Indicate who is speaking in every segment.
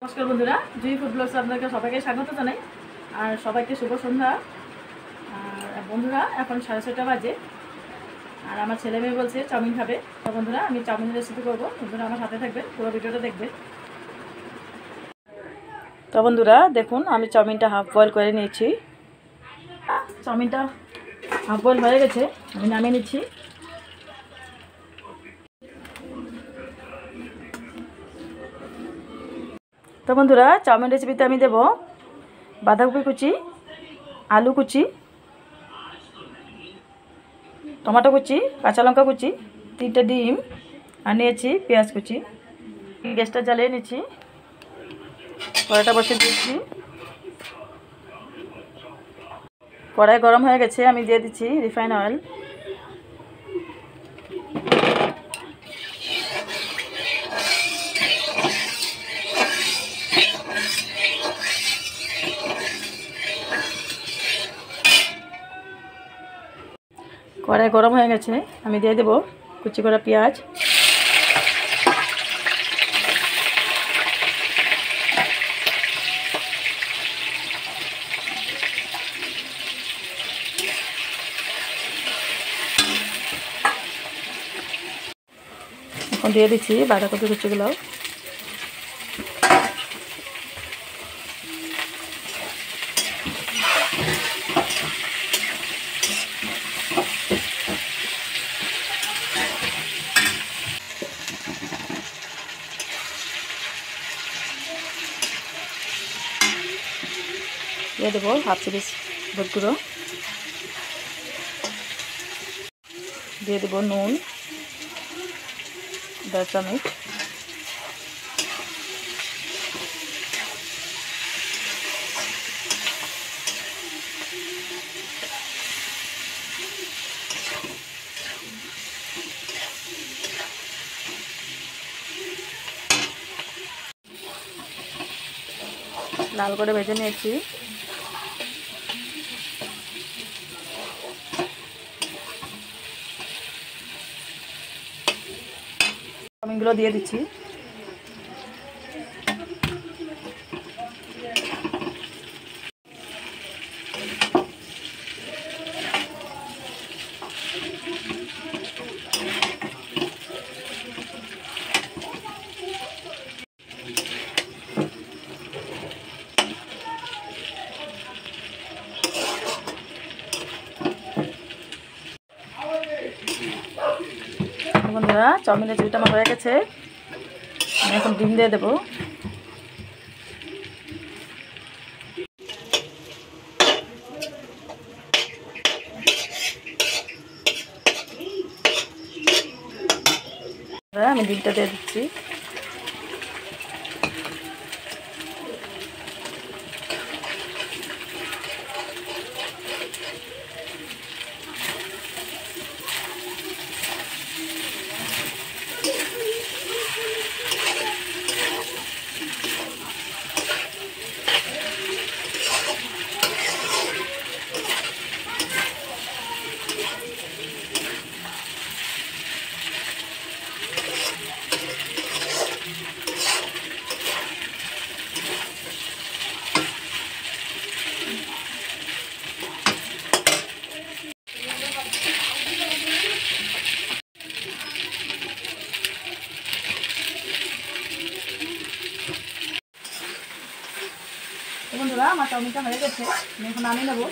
Speaker 1: নমস্কার বন্ধুরা, জুই ফুড ব্লগসে আপনাদের সবাইকে স্বাগত জানাই আর সবাইকে শুভ সন্ধ্যা। আর বন্ধুরা এখন 6:30 বাজে আর আমার ছেলে মেয়ে বলছে চাউমিন খাবে। তো বন্ধুরা আমি চাউমিনের রেসিপি করবো, বন্ধুরা আমার সাথে থাকবেন, পুরো ভিডিওটা দেখবেন। তো বন্ধুরা দেখুন, আমি চাউমিনটা হাফ বয়েল করে নিয়েছি। চাউমিনটা হাফ বয়েল হয়ে গেছে, আমি নামিয়ে নিচ্ছি। তো বন্ধুরা চাউমিন রেসিপিতে আমি দেব বাঁধাকপি কুচি, আলু কুচি, টমেটো কুচি, কাঁচা লঙ্কা কুচি, 3টে ডিম আর নিয়েছি পেঁয়াজ কুচি। গ্যাসটা জ্বালিয়ে নিচ্ছি, কড়াইটা বসিয়ে দিচ্ছি। কড়াই গরম হয়ে গেছে, আমি দিয়ে দিচ্ছি রিফাইন অয়েল। কড়াই গরম হয়ে গেছে, আমি দিয়ে দেবো কুচি করা পেঁয়াজ। এখন দিয়ে দিচ্ছি বাঁধাকপি কুচিগুলো। দিয়ে দেবো হাফ চামচ হলুদ গুঁড়ো, দিয়ে দেবো নুন 1.5 চামচ, লাল করে ভেজে নিয়েছি। চাউমিনগুলো দিয়ে দিচ্ছি। বন্ধুরা চাউমিনের ঝুলটা আমার হয়ে গেছে, আমি এখন ডিম দিয়ে দেবো। আমি ডিমটা দিয়ে দিচ্ছি। বন্ধুরা আমার চাউমিনটা হয়ে গেছে, আমি এখন নামিয়ে নেবো।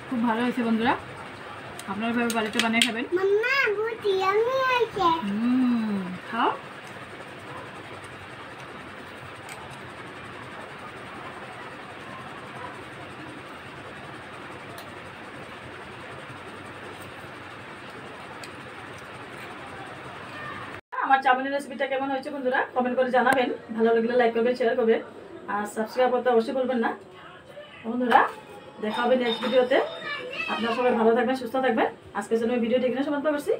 Speaker 1: খুব ভালো হয়েছে বন্ধুরা, আপনারা ভাবে বাড়িতে বানিয়ে খাবেন। খাও। আমার চাউমিনের রেসিপিটা কেমন হয়েছে বন্ধুরা কমেন্ট করে জানাবেন। ভালো লাগলে লাইক করবেন, শেয়ার করবেন, আর সাবস্ক্রাইব করতে অবশ্যই বলবেন না। বন্ধুরা দেখা হবে নেক্সট ভিডিওতে। আপনারা সবাই ভালো থাকবেন, সুস্থ থাকবেন। আজকের জন্য ভিডিওটি এখানে সমাপ্ত করছি।